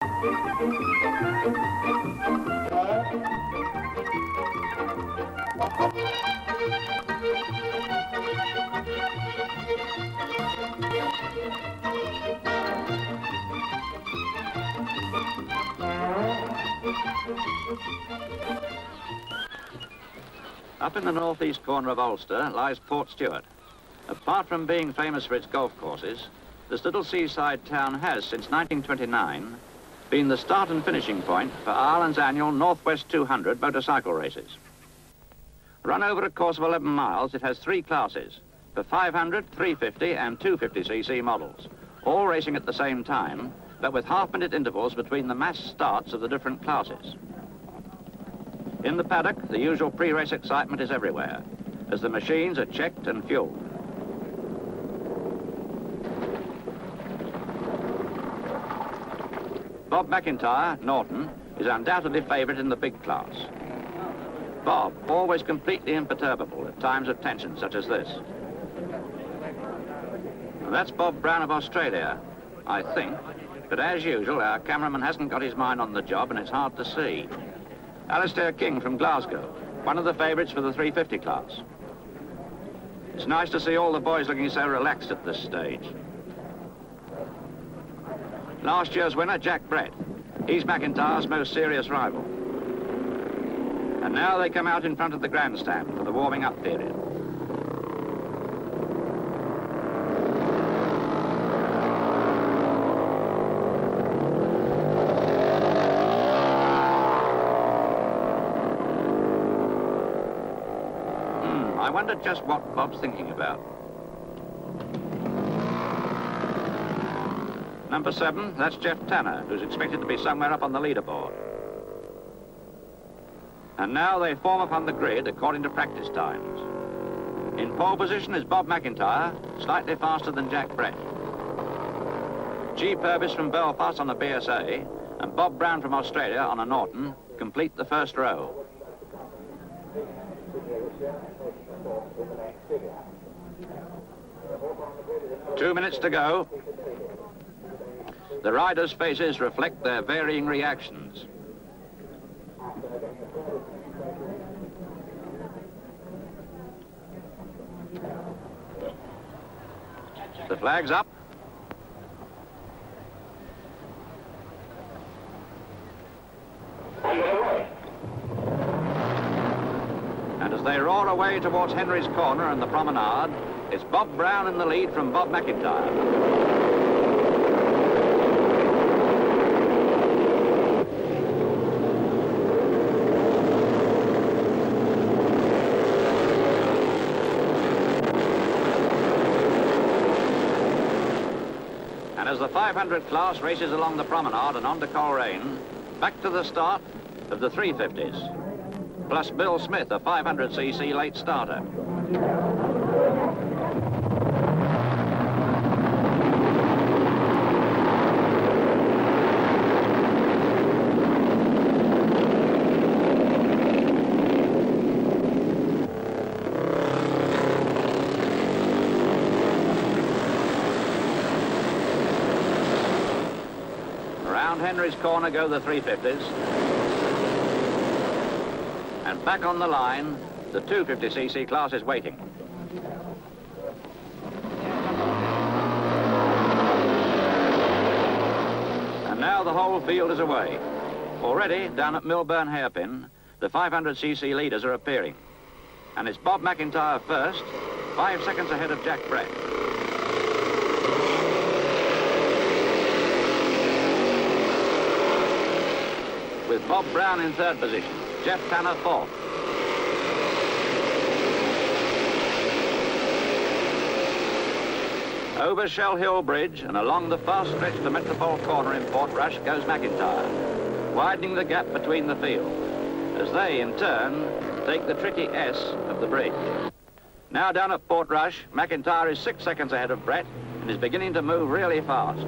Up in the northeast corner of Ulster lies Port Stewart. Apart from being famous for its golf courses, this little seaside town has, since 1929, been the start and finishing point for Ireland's annual NW200 motorcycle races. Run over a course of 11 miles, it has 3 classes, for 500, 350 and 250cc models, all racing at the same time, but with half-minute intervals between the mass starts of the different classes. In the paddock, the usual pre-race excitement is everywhere, as the machines are checked and fueled. Bob McIntyre, Norton, is undoubtedly favourite in the big class. Bob, always completely imperturbable at times of tension such as this. And that's Bob Brown of Australia, I think, but as usual, our cameraman hasn't got his mind on the job and it's hard to see. Alistair King from Glasgow, one of the favourites for the 350 class. It's nice to see all the boys looking so relaxed at this stage. Last year's winner, Jack Brett. He's McIntyre's most serious rival. And now they come out in front of the grandstand for the warming-up period. I wonder just what Bob's thinking about. Number 7, that's Jeff Tanner, who's expected to be somewhere up on the leaderboard. And now they form upon the grid according to practice times. In pole position is Bob McIntyre, slightly faster than Jack Brett. G. Purvis from Belfast on a BSA and Bob Brown from Australia on a Norton complete the first row. Two minutes to go. The riders' faces reflect their varying reactions. The flag's up. And as they roar away towards Henry's Corner and the promenade, it's Bob Brown in the lead from Bob McIntyre. And as the 500 class races along the promenade and onto Coleraine, back to the start of the 350s. Plus Bill Smith, a 500cc late starter. Around Henry's Corner go the 350s. And back on the line, the 250cc class is waiting. And now the whole field is away. Already, down at Milburn Hairpin, the 500cc leaders are appearing. And it's Bob McIntyre first, 5 seconds ahead of Jack Brett. With Bob Brown in third position. Jeff Tanner fourth. Over Shell Hill Bridge and along the fast stretch to Metropole Corner in Portrush goes McIntyre, widening the gap between the field, as they, in turn, take the tricky S of the bridge. Now down at Portrush, McIntyre is 6 seconds ahead of Brett and is beginning to move really fast.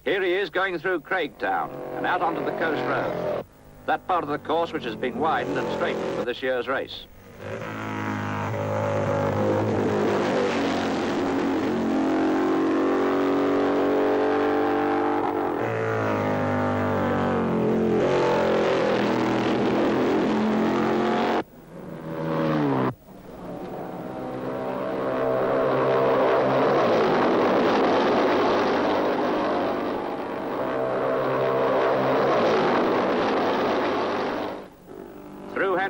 Here he is going through Craigtown and out onto the Coast Road, that part of the course which has been widened and straightened for this year's race.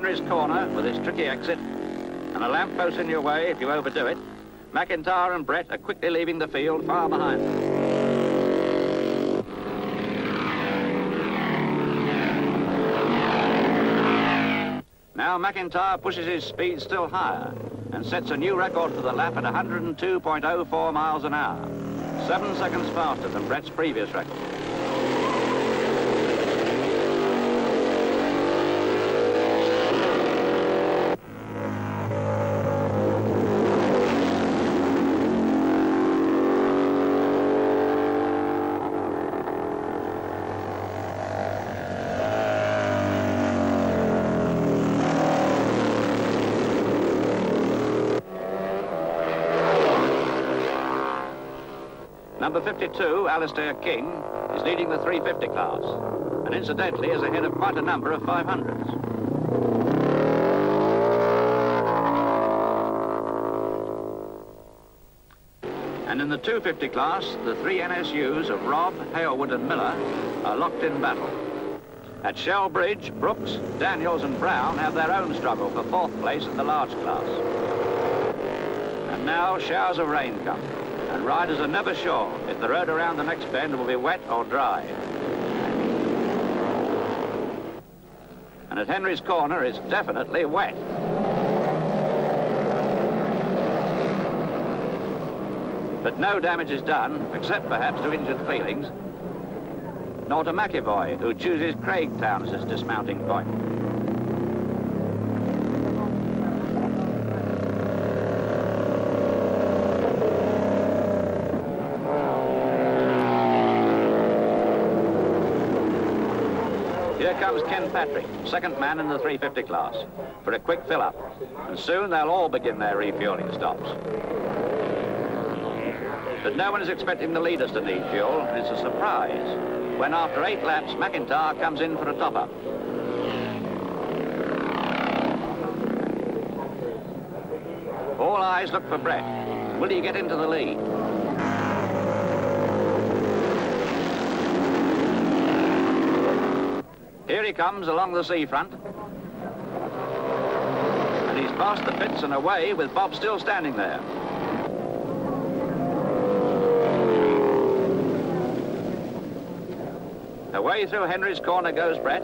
Henry's Corner with its tricky exit, and a lamppost in your way if you overdo it, McIntyre and Brett are quickly leaving the field far behind them. Now McIntyre pushes his speed still higher and sets a new record for the lap at 102.04 miles an hour, 7 seconds faster than Brett's previous record. Number 52, Alistair King, is leading the 350 class, and incidentally is ahead of quite a number of 500s. And in the 250 class, the three NSUs of Robb, Hailwood and Miller are locked in battle. At Shell Bridge, Brooks, Daniels and Brown have their own struggle for fourth place in the large class. And now showers of rain come, and riders are never sure if the road around the next bend will be wet or dry. And at Henry's Corner, it's definitely wet. But no damage is done, except perhaps to injured feelings, nor to McEvoy, who chooses Craigtown as his dismounting point. Here comes Ken Patrick, second man in the 350 class, for a quick fill-up, and soon they'll all begin their refueling stops. But no one is expecting the leaders to need fuel, and it's a surprise when after 8 laps, McIntyre comes in for a top-up. All eyes look for Brett. Will he get into the lead? Here he comes along the seafront. And he's past the pits and away with Bob still standing there. Away through Henry's Corner goes Brett.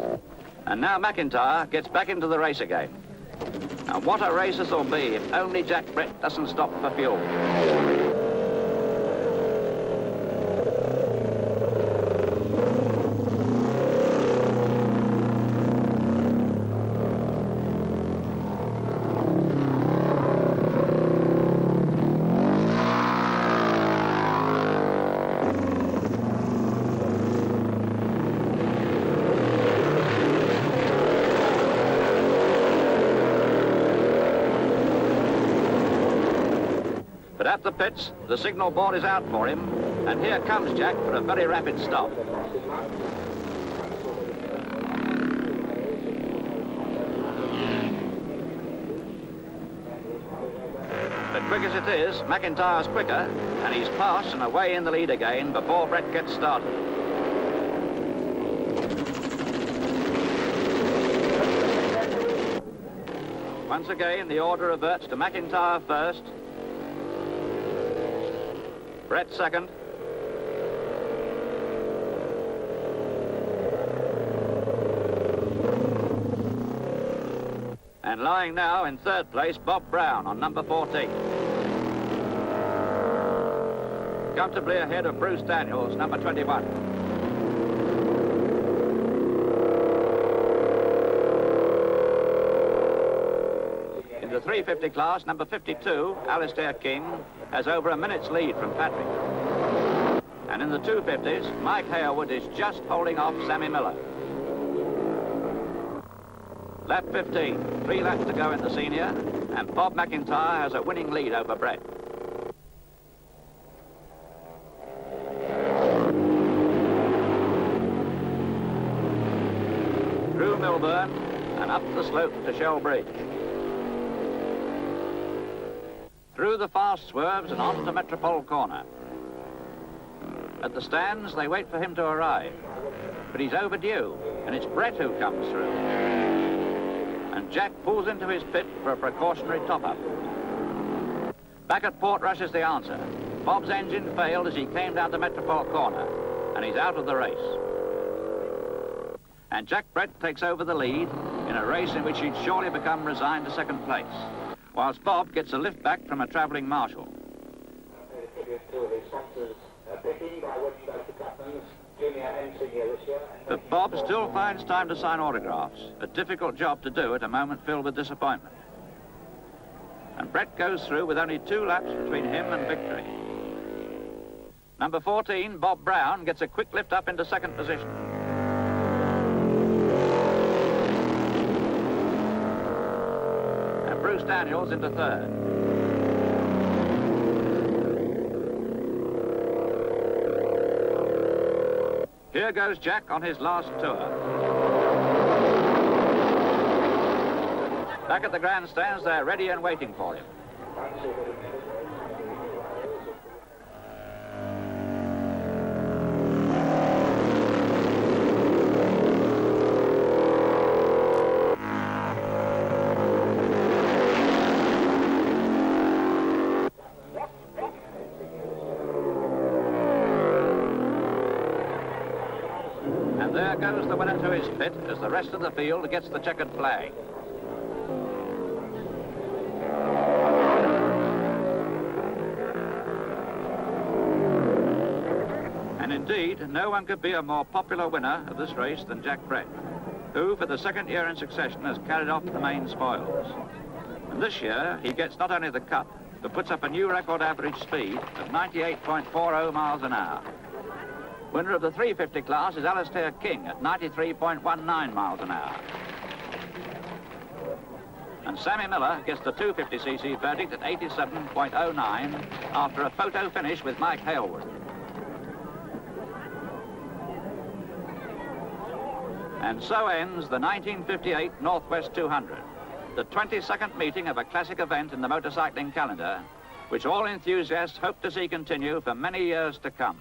And now McIntyre gets back into the race again. And what a race this will be if only Jack Brett doesn't stop for fuel. But at the pits, the signal board is out for him, and here comes Jack for a very rapid stop. But quick as it is, McIntyre's quicker, and he's passed and away in the lead again before Brett gets started. Once again, the order reverts to McIntyre first, Brett second, and lying now in third place, Bob Brown on number 14. Comfortably ahead of Bruce Daniels, number 21. In the 350 class, number 52, Alistair King, has over a minute's lead from Patrick. And in the 250s, Mike Hailwood is just holding off Sammy Miller. Lap 15, 3 laps to go in the senior, and Bob McIntyre has a winning lead over Brett. Through Milburn and up the slope to Shell Bridge. Through the fast swerves and on to Metropole Corner. At the stands, they wait for him to arrive. But he's overdue, and it's Brett who comes through. And Jack pulls into his pit for a precautionary top-up. Back at port rushes the answer. Bob's engine failed as he came down to Metropole Corner, and he's out of the race. And Jack Brett takes over the lead in a race in which he'd surely become resigned to second place, whilst Bob gets a lift back from a travelling marshal. But Bob still finds time to sign autographs, a difficult job to do at a moment filled with disappointment. And Brett goes through with only 2 laps between him and victory. Number 14, Bob Brown, gets a quick lift up into second position. And Bruce Daniels into third. Here goes Jack on his last tour. Back at the grandstands, they're ready and waiting for him. And there goes the winner to his pit as the rest of the field gets the checkered flag. And indeed, no one could be a more popular winner of this race than Jack Brett, who for the 2nd year in succession has carried off the main spoils. And this year, he gets not only the cup, but puts up a new record average speed of 98.40 miles an hour. Winner of the 350 class is Alistair King at 93.19 miles an hour. And Sammy Miller gets the 250cc verdict at 87.09 after a photo finish with Mike Halewood. And so ends the 1958 Northwest 200, the 22nd meeting of a classic event in the motorcycling calendar, which all enthusiasts hope to see continue for many years to come.